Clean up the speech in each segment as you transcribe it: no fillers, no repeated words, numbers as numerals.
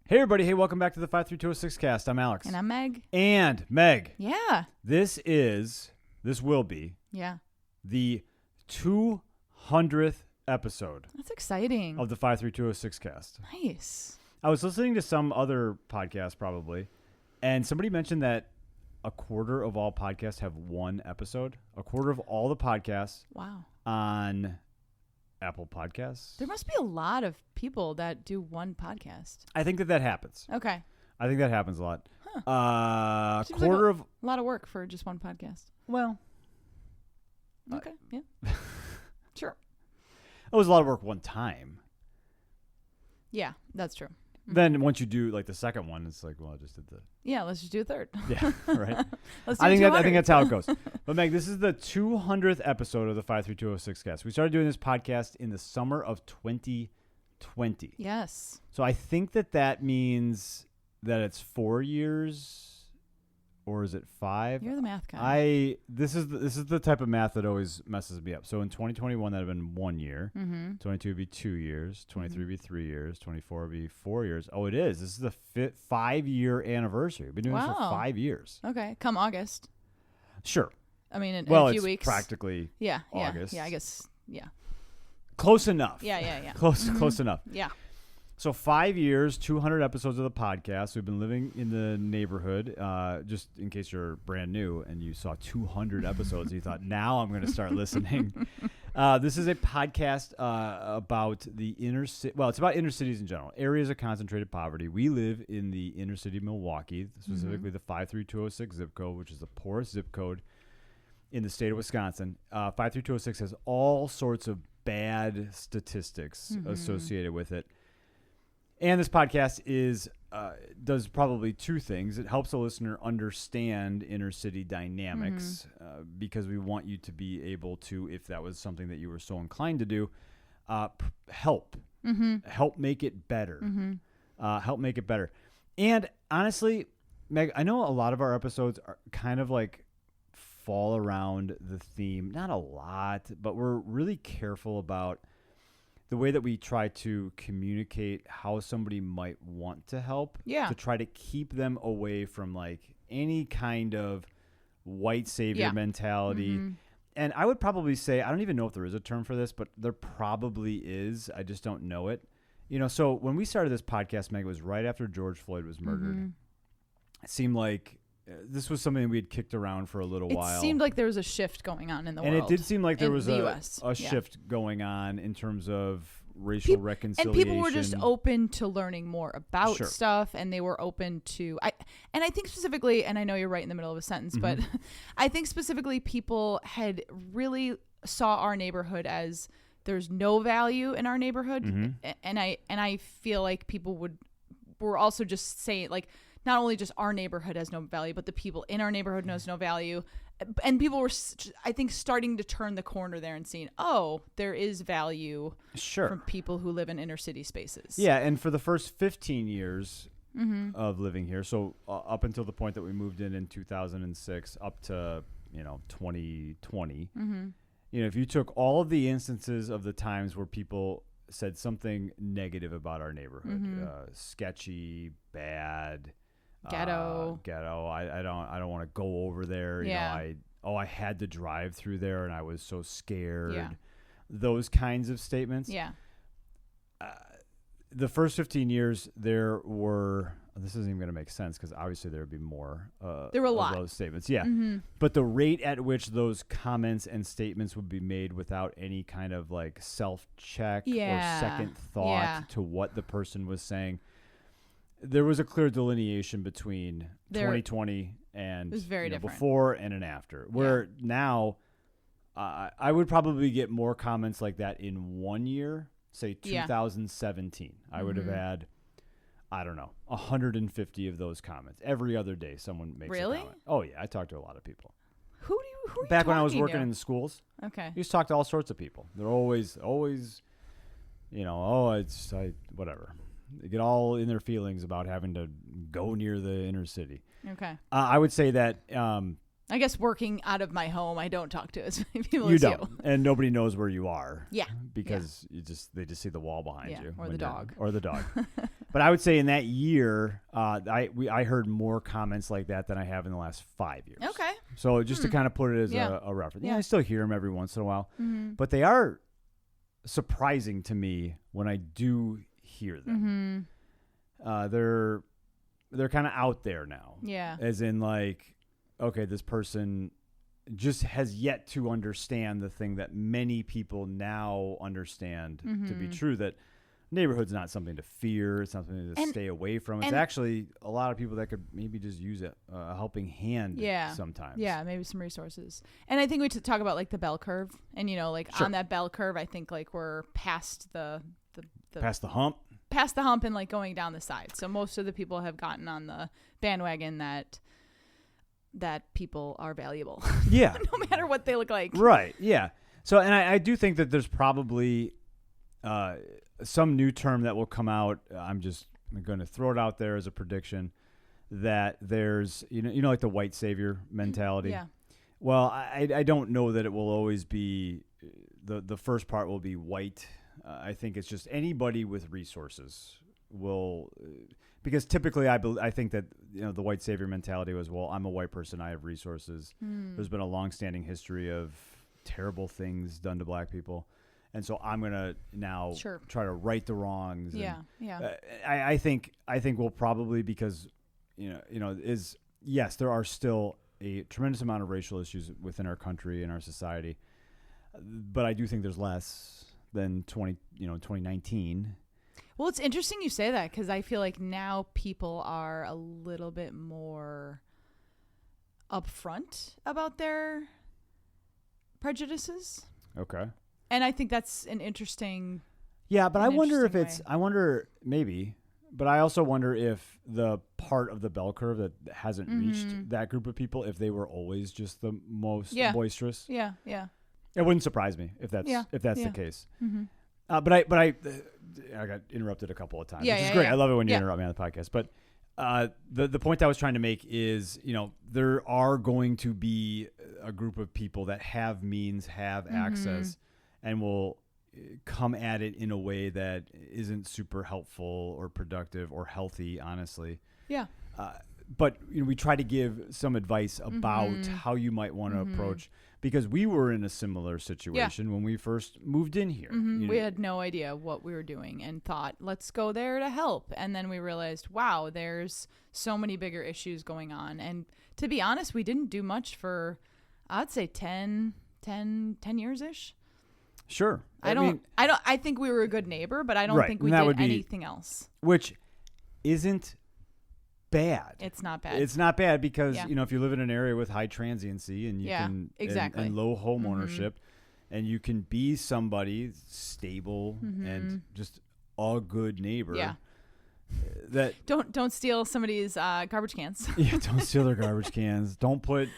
Hey, everybody. Hey, welcome back to the 53206 cast. I'm Alex. And I'm Meg. And Meg. Yeah. This will be the 200th episode. That's exciting. Of the 53206 cast. Nice. I was listening to some other podcast probably, and somebody mentioned that a quarter of all podcasts have one episode. A quarter of all the podcasts on Apple Podcasts. There must be a lot of people that do one podcast. I think that happens. Okay. I think that happens a lot. Huh. Quarter of a lot of work for just one podcast. Well. Okay. Yeah. Sure. It was a lot of work one time. Yeah, that's true. Then once you do like the second one, it's like, well, I just did the. Yeah, let's just do a third. Yeah, right. Let's do I think that's how it goes. But Meg, this is the 200th episode of the 53206 cast. We started doing this podcast in the summer of 2020. Yes. So I think that means that it's 4 years, or is it 5? You're the math guy. This is the type of math that always messes me up. So in 2021, that would have been 1 year. Mm-hmm. 22 would be 2 years. 23 would be 3 years. 24 would be 4 years. Oh, it is. This is the 5-year anniversary. We've been doing this for 5 years. Okay. Come August. Sure. I mean, in a few weeks. Practically August. Yeah, I guess. Yeah. Close enough. Yeah. Close enough. Yeah. So 5 years, 200 episodes of the podcast. We've been living in the neighborhood. Just in case you're brand new and you saw 200 episodes, you thought, now I'm going to start listening. This is a podcast about the inner city. Well, it's about inner cities in general, areas of concentrated poverty. We live in the inner city of Milwaukee, specifically the 53206 zip code, which is the poorest zip code in the state of Wisconsin. 53206 has all sorts of bad statistics associated with it. And this podcast does probably two things. It helps the listener understand inner city dynamics because we want you to be able to, if that was something that you were so inclined to do, help make it better. Help make it better. And honestly, Meg, I know a lot of our episodes are kind of like fall around the theme. Not a lot, but we're really careful about the way that we try to communicate how somebody might want to help, to try to keep them away from like any kind of white savior mentality. And I would probably say, I don't even know if there is a term for this, but there probably is. I just don't know it. You know, so when we started this podcast, Meg, it was right after George Floyd was murdered. It seemed like this was something we had kicked around for a little while. It seemed like there was a shift going on in the world. And it did seem like there was a shift going on in terms of racial reconciliation. And people were just open to learning more about stuff, and they were open to... I think specifically, and I know you're right in the middle of a sentence, but I think specifically people had really saw our neighborhood as there's no value in our neighborhood. And I feel like people were also just saying, like, not only just our neighborhood has no value, but the people in our neighborhood knows no value. And people were, I think, starting to turn the corner there and seeing, oh, there is value from people who live in inner city spaces. Yeah, and for the first 15 years of living here, so up until the point that we moved in 2006, up to 2020, if you took all of the instances of the times where people said something negative about our neighborhood, sketchy, bad. Ghetto. I don't want to go over there. You know, I had to drive through there and I was so scared. Yeah. Those kinds of statements. Yeah. The first 15 years, there were. This isn't even going to make sense because obviously there would be more. There were a lot of those statements. Yeah. But the rate at which those comments and statements would be made without any kind of like self-check or second thought to what the person was saying. There was a clear delineation between 2020 and it was very different. Before and an after. Where now, I would probably get more comments like that in 1 year, say 2017. I would have had, I don't know, 150 of those comments. Every other day someone makes a comment. Oh, yeah. I talk to a lot of people. Who are you Back when I was working in the schools. Okay. I used to talk to all sorts of people. They're always, whatever. They get all in their feelings about having to go near the inner city. Okay. I would say that... I guess working out of my home, I don't talk to as many people you as don't. you. And nobody knows where you are. Yeah. Because they just see the wall behind you. Or the dog. Or the dog. But I would say in that year, I heard more comments like that than I have in the last 5 years. Okay. So just to kind of put it as a reference. Yeah, I still hear them every once in a while. Mm-hmm. But they are surprising to me when I do hear them. Mm-hmm. They're kind of out there now. Yeah. As in like, okay, this person just has yet to understand the thing that many people now understand to be true, that neighborhood's not something to fear. It's not something to stay away from. It's actually a lot of people that could maybe just use a helping hand sometimes. Yeah, maybe some resources. And I think we should talk about like the bell curve. And, on that bell curve, I think like we're past the past the hump. Past the hump and like going down the side. So most of the people have gotten on the bandwagon that people are valuable. Yeah. No matter what they look like. Right. Yeah. So, and I do think that there's probably some new term that will come out. I'm going to throw it out there as a prediction that there's, like the white savior mentality. Yeah. Well, I don't know that it will always be, the first part will be white. I think it's just anybody with resources will, because typically I think that the white savior mentality was, well, I'm a white person, I have resources. There's been a long-standing history of terrible things done to black people, and so I'm gonna now try to right the wrongs. I think we'll probably, because yes, there are still a tremendous amount of racial issues within our country and our society, but I do think there's less than 2019. Well, it's interesting you say that, because I feel like now people are a little bit more upfront about their prejudices. Okay. And I think that's an interesting. Yeah, but I wonder if it's. I wonder maybe, but I also wonder if the part of the bell curve that hasn't reached that group of people, if they were always just the most boisterous. Yeah, yeah. It wouldn't surprise me if that's the case. Mm-hmm. But I got interrupted a couple of times, which is great. I love it when you interrupt me on the podcast. But the point I was trying to make is, there are going to be a group of people that have means, have access, and will come at it in a way that isn't super helpful or productive or healthy, honestly. Yeah. But we try to give some advice about how you might want to approach, because we were in a similar situation when we first moved in here. We had no idea what we were doing and thought, let's go there to help. And then we realized, wow, there's so many bigger issues going on. And to be honest, we didn't do much for, I'd say 10 years-ish. Sure. I think we were a good neighbor, but I don't think we did anything else. Which isn't bad. It's not bad. It's not bad because, if you live in an area with high transiency and you can and low home ownership, and you can be somebody stable and just a good neighbor. Yeah. That don't steal somebody's garbage cans. Yeah, don't steal their garbage cans. Don't put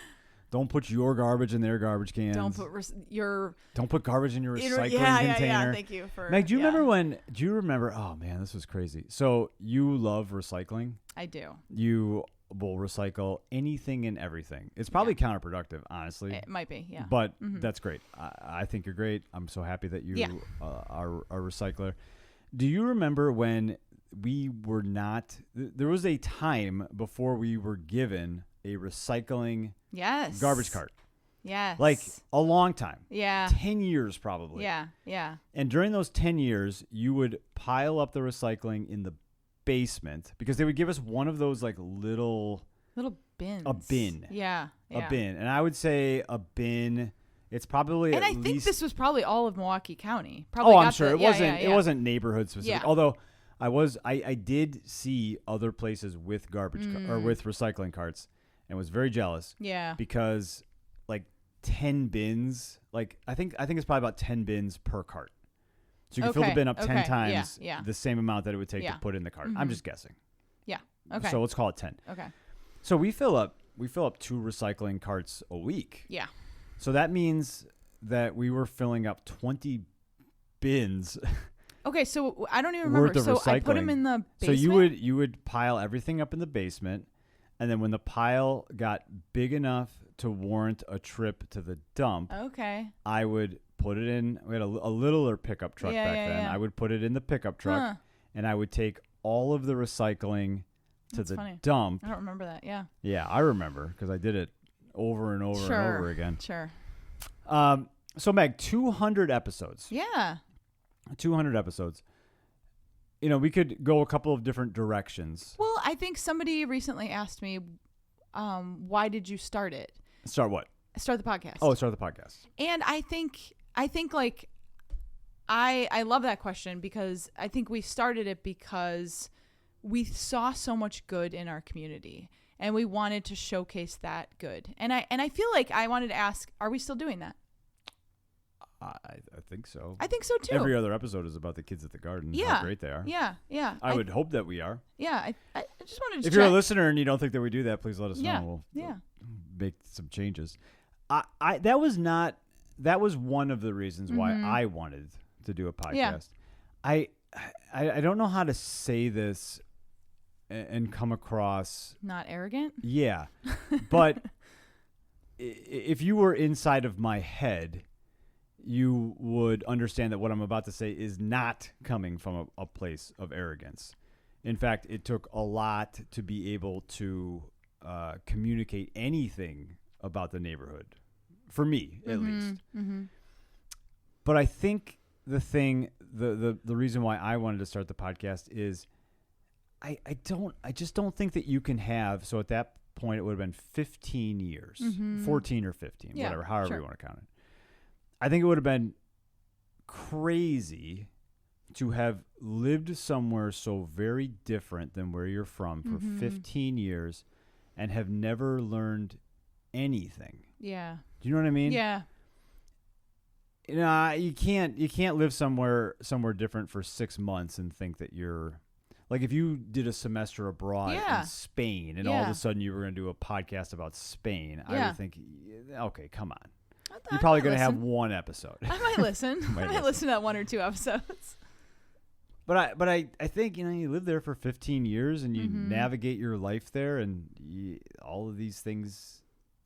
your garbage in their garbage cans. Don't put garbage in your recycling container. Yeah. Thank you for. Meg, do you remember? Oh man, this was crazy. So you love recycling. I do. You will recycle anything and everything. It's probably counterproductive, honestly. It might be, yeah. But that's great. I think you're great. I'm so happy that you are a recycler. Do you remember when we were not? There was a time before we were given a recycling garbage cart. Yes. Like a long time. Yeah. 10 years probably. Yeah. Yeah. And during those 10 years, you would pile up the recycling in the basement, because they would give us one of those like little bins. A bin. Yeah. A bin. And I would say a bin, it's probably and at I least, think this was probably all of Milwaukee County. I'm sure. It wasn't neighborhood specific. Yeah. Although I did see other places with garbage or with recycling carts, and was very jealous. Yeah. Because like 10 bins, like I think it's probably about 10 bins per cart. So you can fill the bin up 10 times the same amount that it would take to put in the cart. I'm just guessing. Yeah. Okay. So let's call it 10. Okay. So we fill up 2 recycling carts a week. Yeah. So that means that we were filling up 20 bins. Okay, so I don't even remember. So I put them in the basement. So you would pile everything up in the basement, and then when the pile got big enough to warrant a trip to the dump, I would put it in. We had a littler pickup truck back then. I would put it in the pickup truck, and I would take all of the recycling to That's the funny. dump. I don't remember that. Yeah. Yeah, I remember because I did it over and over and over again. Sure. So Meg, 200 episodes. Yeah. 200 episodes. We could go a couple of different directions. Well, I think somebody recently asked me, why did you start it? Start what? Start the podcast. Oh, start the podcast. And I think like I love that question because I think we started it because we saw so much good in our community and we wanted to showcase that good. And I feel like I wanted to ask, are we still doing that? I think so. I think so too. Every other episode is about the kids at the garden. Yeah. How great they are. Yeah. Yeah. I would hope that we are. Yeah. I just wanted to If you're a listener and you don't think that we do that, please let us know. We'll make some changes. That was one of the reasons why I wanted to do a podcast. Yeah. I don't know how to say this and come across not arrogant. Yeah. But if you were inside of my head, you would understand that what I'm about to say is not coming from a place of arrogance. In fact, it took a lot to be able to communicate anything about the neighborhood, for me at least. Mm-hmm. But I think the reason why I wanted to start the podcast is I just don't think that you can have, so at that point it would have been 15 years, 14 or 15, whatever, however you want to count it. I think it would have been crazy to have lived somewhere so very different than where you're from for 15 years and have never learned anything. Yeah. Do you know what I mean? Yeah. You can't live somewhere different for 6 months and think that you're like, if you did a semester abroad in Spain and all of a sudden you were going to do a podcast about Spain, I would think, okay, come on. You're probably going to have one episode. I might listen. I might listen to that 1 or 2 episodes. But I think, you live there for 15 years and you navigate your life there and all of these things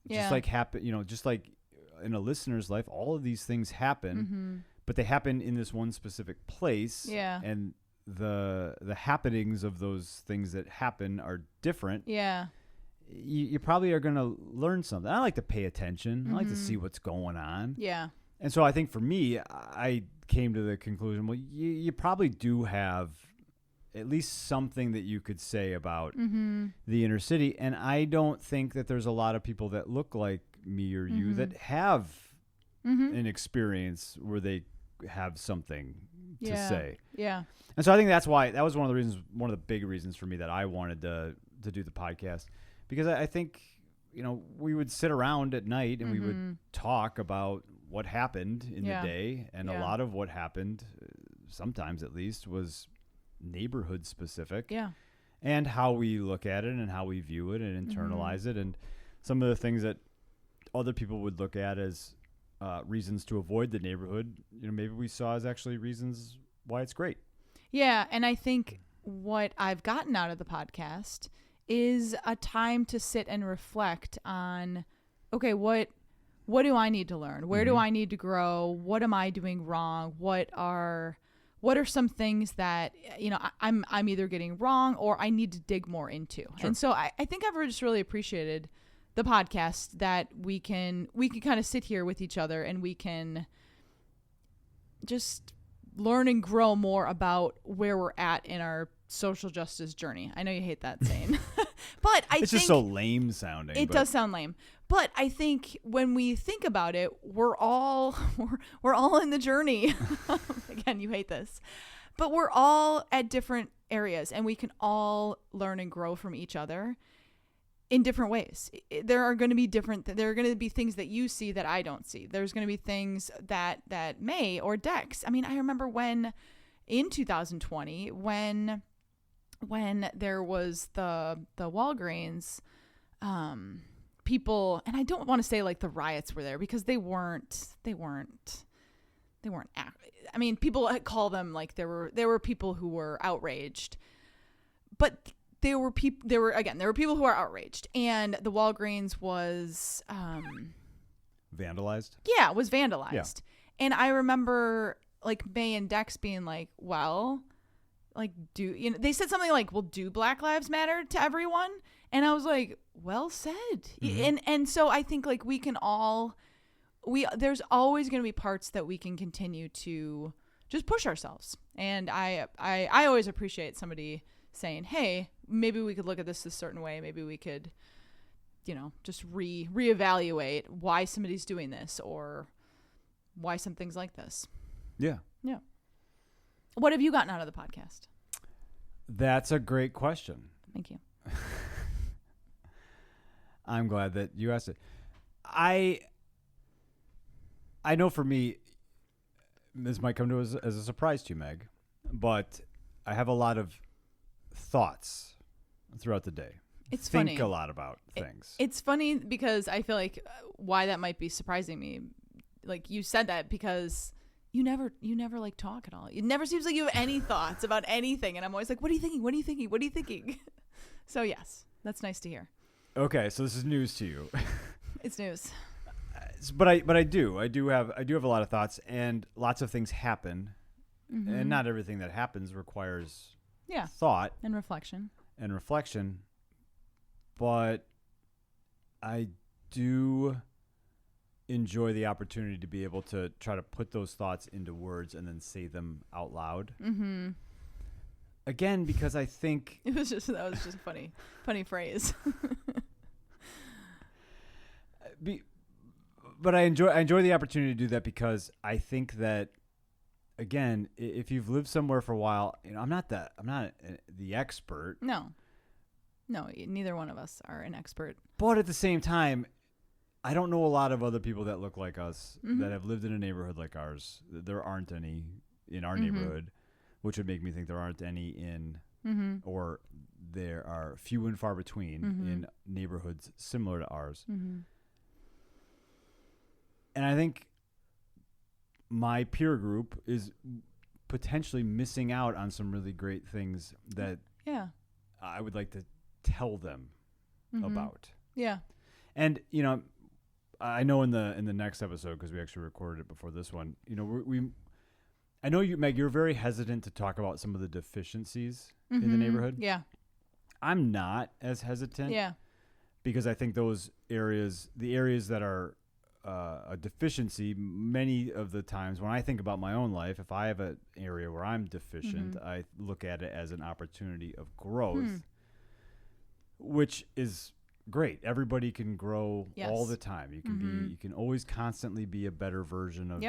just like happen, just like in a listener's life, all of these things happen, but they happen in this one specific place. Yeah. And the happenings of those things that happen are different. Yeah. You probably are going to learn something. I like to pay attention. I like to see what's going on. Yeah. And so I think for me, I came to the conclusion, well, you probably do have at least something that you could say about the inner city. And I don't think that there's a lot of people that look like me or you that have an experience where they have something to say. Yeah. And so I think that's why that was one of the big reasons for me that I wanted to do the podcast. Because I think, we would sit around at night and we would talk about what happened in the day. And a lot of what happened, sometimes at least, was neighborhood specific. Yeah. And how we look at it and how we view it and internalize it. And some of the things that other people would look at as reasons to avoid the neighborhood, maybe we saw as actually reasons why it's great. Yeah. And I think what I've gotten out of the podcast is a time to sit and reflect on, okay, what do I need to learn? Where do I need to grow? What am I doing wrong? What are some things that, I'm either getting wrong or I need to dig more into? Sure. And so I think I've just really appreciated the podcast that we can kind of sit here with each other and we can just learn and grow more about where we're at in our social justice journey. I know you hate that saying, but it's just so lame sounding. It does sound lame, but I think when we think about it, we're all in the journey. Again, you hate this, but we're all at different areas, and we can all learn and grow from each other in different ways. There are going to be things that you see that I don't see. There's going to be things that May or Dex. I mean, I remember when in 2020 when there was the Walgreens people, and I don't want to say like the riots were there because they weren't. I mean, people call them like there were people who were outraged, but there were people who are outraged, and the Walgreens was vandalized. Yeah, it was vandalized. Yeah. And I remember like May and Dex being like, well, like, they said something like, well, do Black Lives Matter to everyone? And I was like, well said. And so I think like we can all, there's always going to be parts that we can continue to just push ourselves. And I always appreciate somebody saying, hey, maybe we could look at this a certain way. Maybe we could, just reevaluate why somebody's doing this or why something's like this. Yeah. Yeah. What have you gotten out of the podcast? That's a great question. Thank you. I'm glad that you asked it. I know for me, this might come to as a surprise to you, Meg, but I have a lot of thoughts throughout the day. It's Think funny. a lot about things. It's funny because I feel like why that might be surprising me. Like you said that because you never like talk at all. It never seems like you have any thoughts about anything. And I'm always like, what are you thinking? What are you thinking? What are you thinking? So yes, that's nice to hear. Okay. So this is news to you. It's news. But I do have a lot of thoughts, and lots of things happen, and not everything that happens requires thought and reflection. But I do enjoy the opportunity to be able to try to put those thoughts into words and then say them out loud. Mm-hmm. Again, because I think that was just a funny phrase. But I enjoy the opportunity to do that because I think that, again, if you've lived somewhere for a while, I'm not the expert. No, neither one of us are an expert. But at the same time, I don't know a lot of other people that look like us that have lived in a neighborhood like ours. There aren't any in our neighborhood, which would make me think there aren't any in, or there are few and far between in neighborhoods similar to ours. And I think my peer group is potentially missing out on some really great things that I would like to tell them about. Yeah. And, I know in the next episode, because we actually recorded it before this one, I know you, Meg, you're very hesitant to talk about some of the deficiencies in the neighborhood. Yeah. I'm not as hesitant. Yeah. Because I think the areas that are a deficiency, many of the times when I think about my own life, if I have an area where I'm deficient, I look at it as an opportunity of growth, which is great. Everybody can grow all the time. You can you can always constantly be a better version of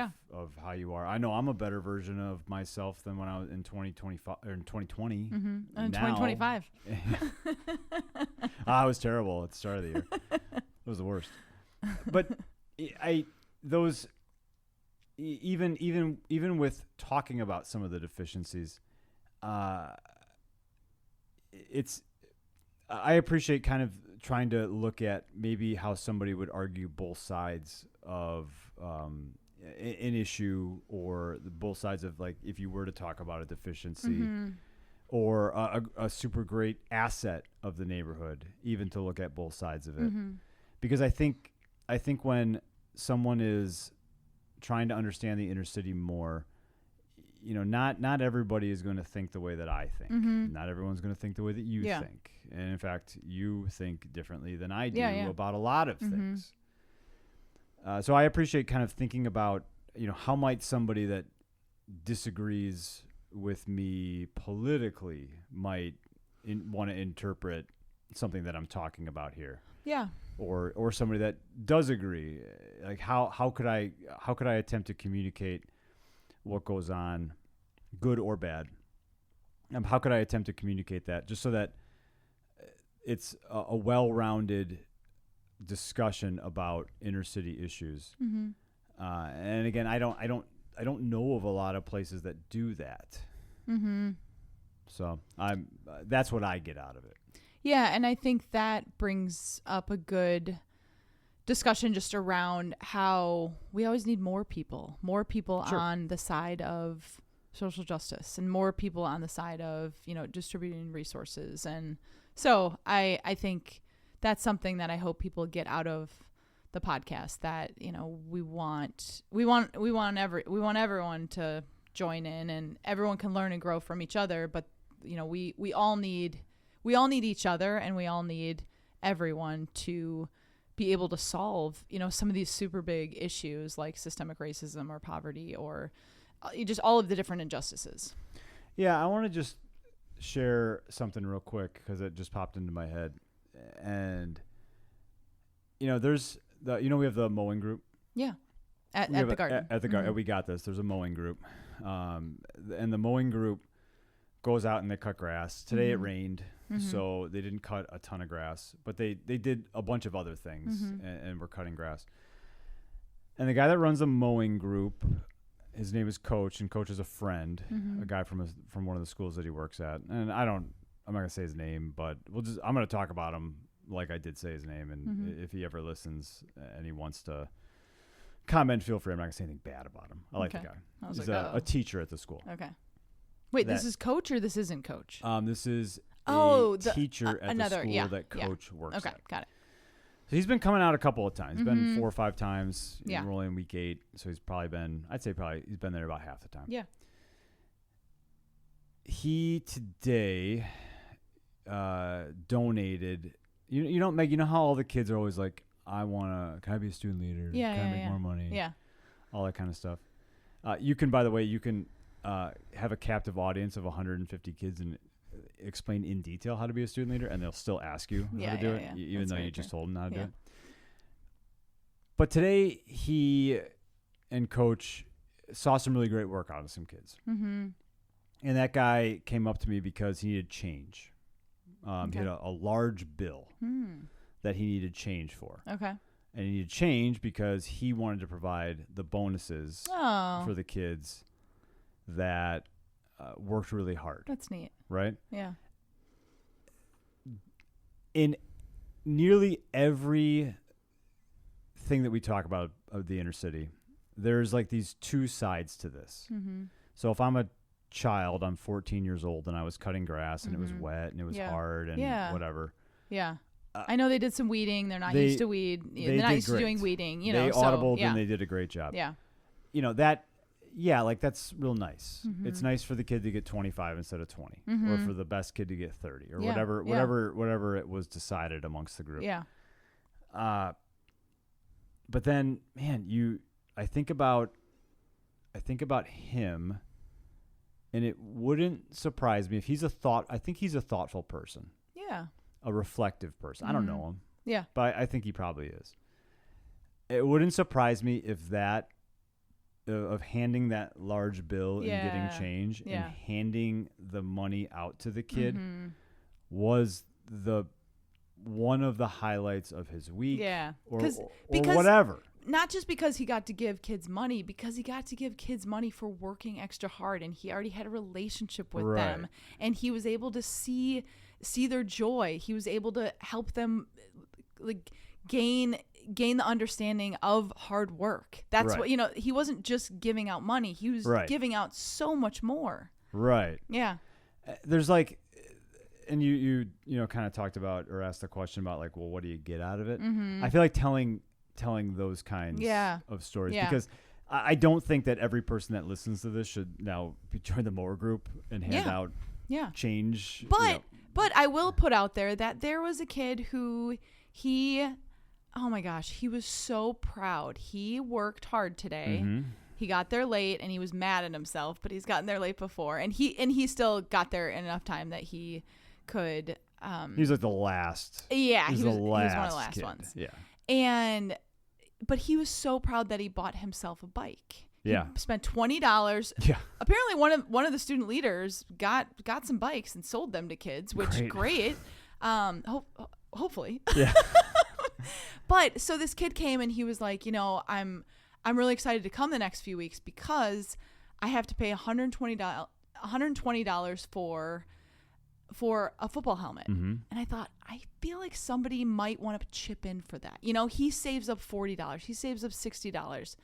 how you are. I know I'm a better version of myself than when I was in 2025 or in 2020. And 2025. I was terrible at the start of the year. It was the worst. But even with talking about some of the deficiencies, I appreciate kind of trying to look at maybe how somebody would argue both sides of an issue, or both sides of, like, if you were to talk about a deficiency or a super great asset of the neighborhood, even to look at both sides of it. Because I think when someone is trying to understand the inner city more, not everybody is going to think the way that I think. Not everyone's going to think the way that you think. And in fact, you think differently than I do about a lot of things. So I appreciate kind of thinking about, how might somebody that disagrees with me politically might want to interpret something that I'm talking about here. Yeah. Or somebody that does agree. Like how could I attempt to communicate what goes on, good or bad? How could I attempt to communicate that just so that it's a well-rounded discussion about inner city issues? And again, I don't know of a lot of places that do that. So that's what I get out of it. Yeah, and I think that brings up a good discussion just around how we always need more people on the side of social justice, and more people on the side of, distributing resources. And so I think that's something that I hope people get out of the podcast, that, we want everyone to join in, and everyone can learn and grow from each other, but we all need each other, and we all need everyone to be able to solve, some of these super big issues like systemic racism or poverty or just all of the different injustices. Yeah, I want to just share something real quick because it just popped into my head. And, there's we have the mowing group. Yeah. At the garden. At the garden. We got this. There's a mowing group. And the mowing group goes out and they cut grass. Today it rained, so they didn't cut a ton of grass. But they did a bunch of other things and were cutting grass. And the guy that runs the mowing group, his name is Coach, and Coach is a friend, a guy from one of the schools that he works at. And I'm not going to say his name, but I'm going to talk about him like I did say his name. And if he ever listens and he wants to comment, feel free. I'm not going to say anything bad about him. I like the guy. He's a teacher at the school. Okay. Wait, this is Coach or this isn't Coach? This is a teacher at the school that Coach works at. Okay, got it. So he's been coming out a couple of times. He's been 4 or 5 times. We're only in week 8, so he's probably been, he's been there about half the time. Yeah. He today donated, Meg, how all the kids are always like, can I be a student leader? Yeah, can I make more money? Yeah. All that kind of stuff. By the way, you can have a captive audience of 150 kids and explain in detail how to be a student leader, and they'll still ask you how to do it, even though you just told them how to do it. But today, he and Coach saw some really great work out of some kids. And that guy came up to me because he needed change. He had a large bill that he needed change for. Okay. And he needed change because he wanted to provide the bonuses for the kids that worked really hard. That's neat. Right? Yeah. In nearly every thing that we talk about of the inner city, there's like these two sides to this. So if I'm a child, I'm 14 years old, and I was cutting grass, and it was wet, and it was hard, and whatever. Yeah. I know they did some weeding. They're not used to weed. They're not used to doing weeding. They audibled, and they did a great job. Yeah. That's real nice. It's nice for the kid to get 25 instead of 20, or for the best kid to get 30, or whatever it was decided amongst the group. Yeah. But then, man, I think about him, and it wouldn't surprise me if I think he's a thoughtful person. Yeah. A reflective person. I don't know him. Yeah. But I think he probably is. It wouldn't surprise me if that of handing that large bill and getting change and handing the money out to the kid was one of the highlights of his week. Yeah. Or whatever. Not just because he got to give kids money, because he got to give kids money for working extra hard, and he already had a relationship with them, and he was able to see their joy. He was able to help them like gain the understanding of hard work. That's what, he wasn't just giving out money. He was giving out so much more. Right. Yeah. There's like, and you kind of talked about or asked the question about like, well, what do you get out of it? I feel like telling those kinds of stories because I don't think that every person that listens to this should now join the mower group and hand out change. But I will put out there that there was a kid who oh my gosh, he was so proud. He worked hard today. He got there late and he was mad at himself, but he's gotten there late before, and he still got there in enough time that he could. He was like the last. Yeah, he was one of the last ones. Yeah, but he was so proud that he bought himself a bike. He spent $20. Yeah. Apparently, one of the student leaders got some bikes and sold them to kids, which great. Hopefully. Yeah. But so this kid came and he was like, I'm really excited to come the next few weeks because I have to pay $120 for a football helmet. And I thought, I feel like somebody might want to chip in for that. He saves up $40. He saves up $60.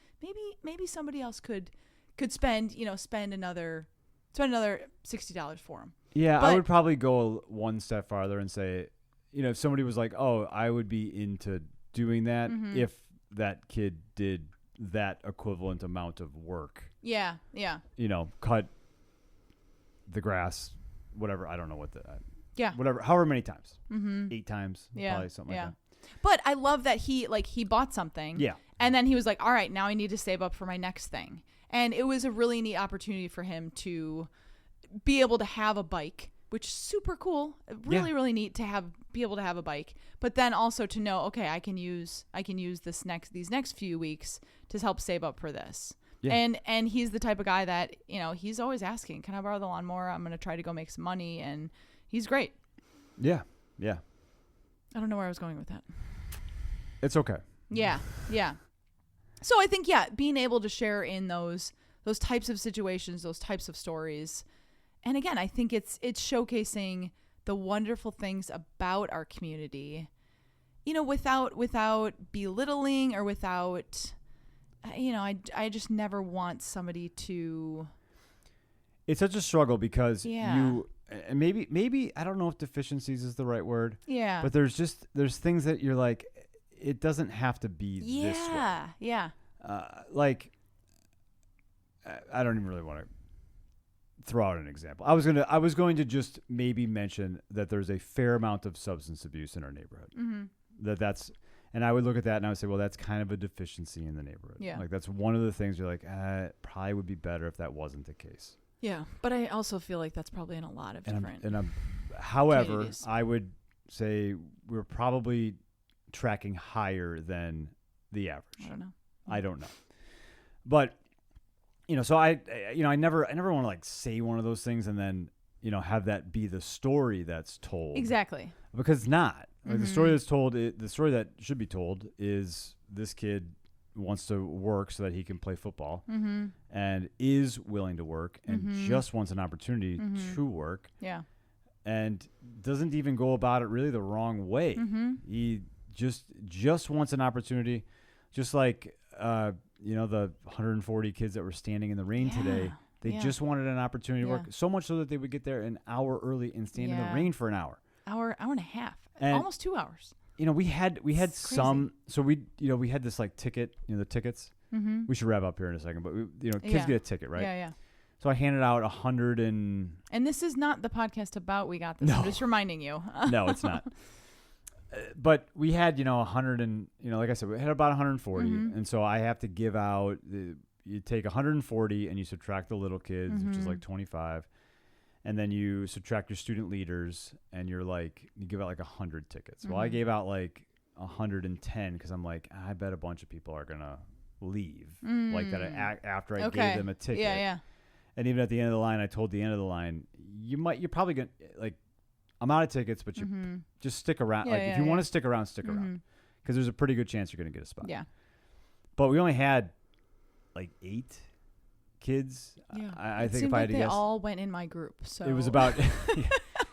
Maybe somebody else could spend another $60 for him. Yeah, I would probably go one step farther and say, if somebody was like, oh, I would be into doing that if that kid did that equivalent amount of work. Yeah. Cut the grass whatever. I don't know what yeah. Whatever, however many times. Mm-hmm. 8 times. Yeah. Probably something like that. But I love that he bought something. Yeah. And then he was like, all right, now I need to save up for my next thing. And it was a really neat opportunity for him to be able to have a bike, which is super cool. Really, really neat to be able to have a bike. But then also to know, okay, I can use these next few weeks to help save up for this. Yeah. And he's the type of guy that, he's always asking, can I borrow the lawnmower? I'm going to try to go make some money. And he's great. Yeah. Yeah. I don't know where I was going with that. It's okay. Yeah. Yeah. So I think, being able to share in those types of situations, those types of stories. And again, I think it's showcasing the wonderful things about our community, without belittling or without, I just never want somebody to. It's such a struggle because and maybe I don't know if deficiencies is the right word. Yeah. But there's things that you're like, it doesn't have to be this way. Yeah. Like, I don't even really want to throw out an example. I was going to just maybe mention that there's a fair amount of substance abuse in our neighborhood. Mm-hmm. And I would look at that and I would say, well, that's kind of a deficiency in the neighborhood. Yeah. Like that's one of the things you're like, it probably would be better if that wasn't the case. Yeah, but I also feel like that's probably in a lot of different. However, I would say we're probably tracking higher than the average. I don't know. But, so I never want to like say one of those things and then, have that be the story that's told. Exactly. Because it's not. Like the story that's told, the story that should be told is this kid wants to work so that he can play football and is willing to work and just wants an opportunity to work. Yeah. And doesn't even go about it really the wrong way. He just wants an opportunity, just like the 140 kids that were standing in the rain today. They just wanted an opportunity to work, so much so that they would get there an hour early and stand in the rain for an hour. Hour and a half, and almost 2 hours. We had some, so we had this like ticket, the tickets. We should wrap up here in a second, but kids get a ticket, right? Yeah. So I handed out 100 and this is not the podcast about We Got This. No. I'm just reminding you. No, it's not. But we had, 100 and, like I said, we had about 140. And so I have to give out, you take 140 and you subtract the little kids, which is like 25. And then you subtract your student leaders and you give out like 100 tickets. Well, I gave out like 110 because I'm like, I bet a bunch of people are going to leave like that after I gave them a ticket. Yeah. And even at the end of the line, I told the end of the line, you're probably going to like, I'm out of tickets, but you just stick around. If you want to stick around, stick around. Because there's a pretty good chance you're going to get a spot. Yeah. But we only had like 8 kids. Yeah. I think if I had to guess, they all went in my group. So it was about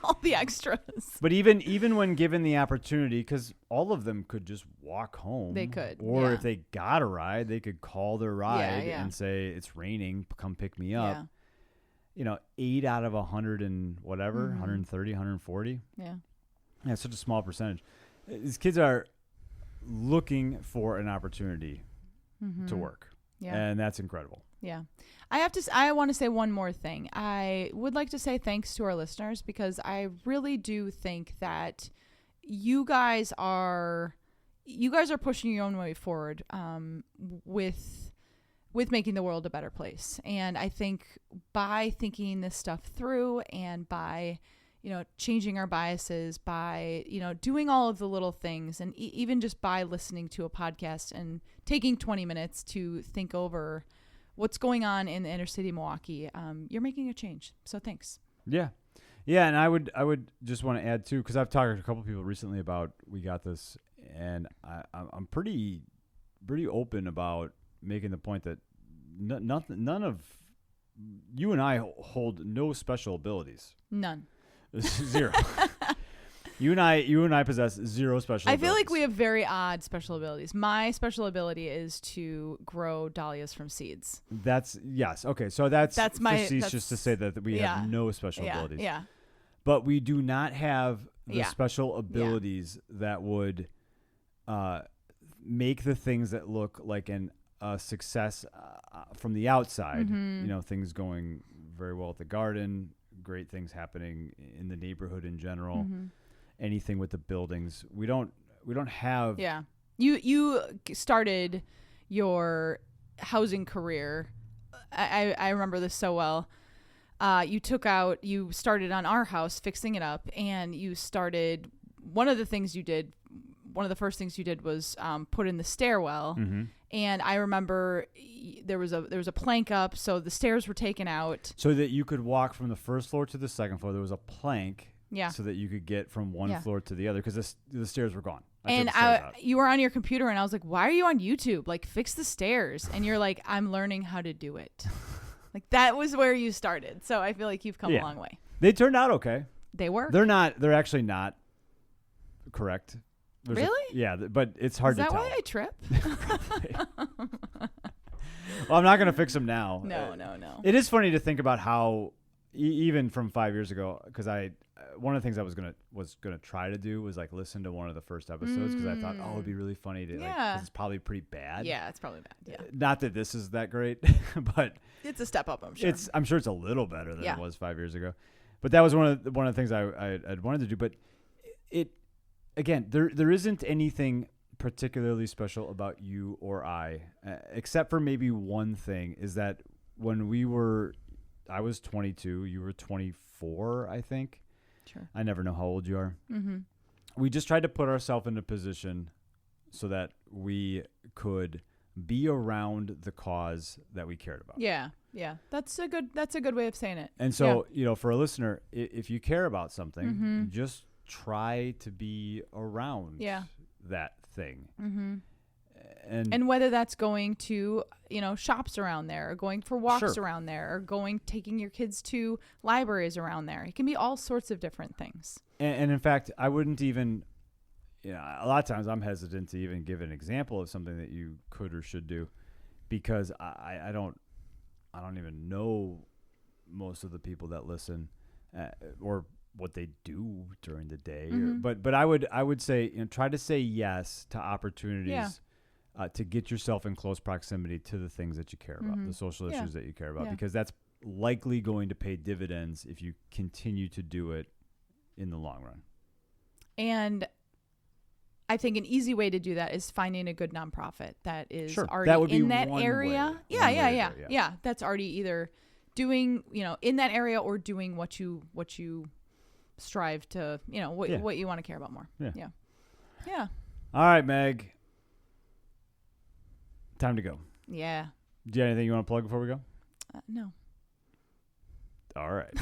all the extras. But even when given the opportunity, because all of them could just walk home. They could. Or if they got a ride, they could call their ride and say, it's raining, come pick me up. 8 out of 100 and whatever, 130, 140. Yeah. Yeah, it's such a small percentage. These kids are looking for an opportunity to work. Yeah. And that's incredible. Yeah. I want to say one more thing. I would like to say thanks to our listeners because I really do think that you guys are pushing your own way forward with making the world a better place. And I think by thinking this stuff through and by, changing our biases, by, doing all of the little things and even just by listening to a podcast and taking 20 minutes to think over what's going on in the inner city of Milwaukee, you're making a change. So thanks. Yeah. Yeah. And I would just want to add too, because I've talked to a couple people recently about We Got This, and I'm pretty open about making the point that none of you and I hold no special abilities. None. Zero. You and I possess zero special abilities. I feel like we have very odd special abilities. My special ability is to grow dahlias from seeds. Yes. Okay. So that's facetious to say that we have no special abilities. Yeah. But we do not have the special abilities that would make the things that look like a success from the outside. Things going very well at the garden, great things happening in the neighborhood in general. Anything with the buildings, we don't have. Yeah, you started your housing career. I remember this so well. You started on our house, fixing it up, and you started. One of the first things you did was put in the stairwell. And I remember there was a plank up, so the stairs were taken out. So that you could walk from the first floor to the second floor. There was a plank. Yeah. So that you could get from one floor to the other because the stairs were gone. And you were on your computer, and I was like, "Why are you on YouTube? Like, fix the stairs." And you're like, "I'm learning how to do it." Like that was where you started. So I feel like you've come a long way. They turned out okay. They were. They're actually not correct. Really? But it's hard to tell. Is that why I trip? Well, I'm not going to fix them now. No. It is funny to think about how, even from 5 years ago, because one of the things I was gonna try to do was like listen to one of the first episodes because I thought, it'd be really funny to because it's probably pretty bad. Yeah, it's probably bad. Yeah. Not that this is that great, but it's a step up. I'm sure. I'm sure it's a little better than it was 5 years ago. But that was one of the things I'd wanted to do. But again, there isn't anything particularly special about you or I, except for maybe one thing is that when I was 22, you were 24, I think. Sure. I never know how old you are. We just tried to put ourselves in a position so that we could be around the cause that we cared about. Yeah. That's a good way of saying it. And so, for a listener, if you care about something, just try to be around that thing. And whether that's going to, shops around there or going for walks around there or taking your kids to libraries around there. It can be all sorts of different things. And in fact, I wouldn't even, a lot of times I'm hesitant to even give an example of something that you could or should do because I don't even know most of the people that listen or what they do during the day. But I would say, try to say yes to opportunities to get yourself in close proximity to the things that you care about, the social issues that you care about, because that's likely going to pay dividends if you continue to do it in the long run. And I think an easy way to do that is finding a good nonprofit that is already that would be in that one area. way. Yeah. That's already either doing, in that area or doing what you strive to, what you want to care about more. Yeah. All right, Meg. Time to go. Yeah. Do you have anything you want to plug before we go? No. All right.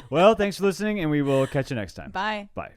Well, thanks for listening, and we will catch you next time. Bye. Bye.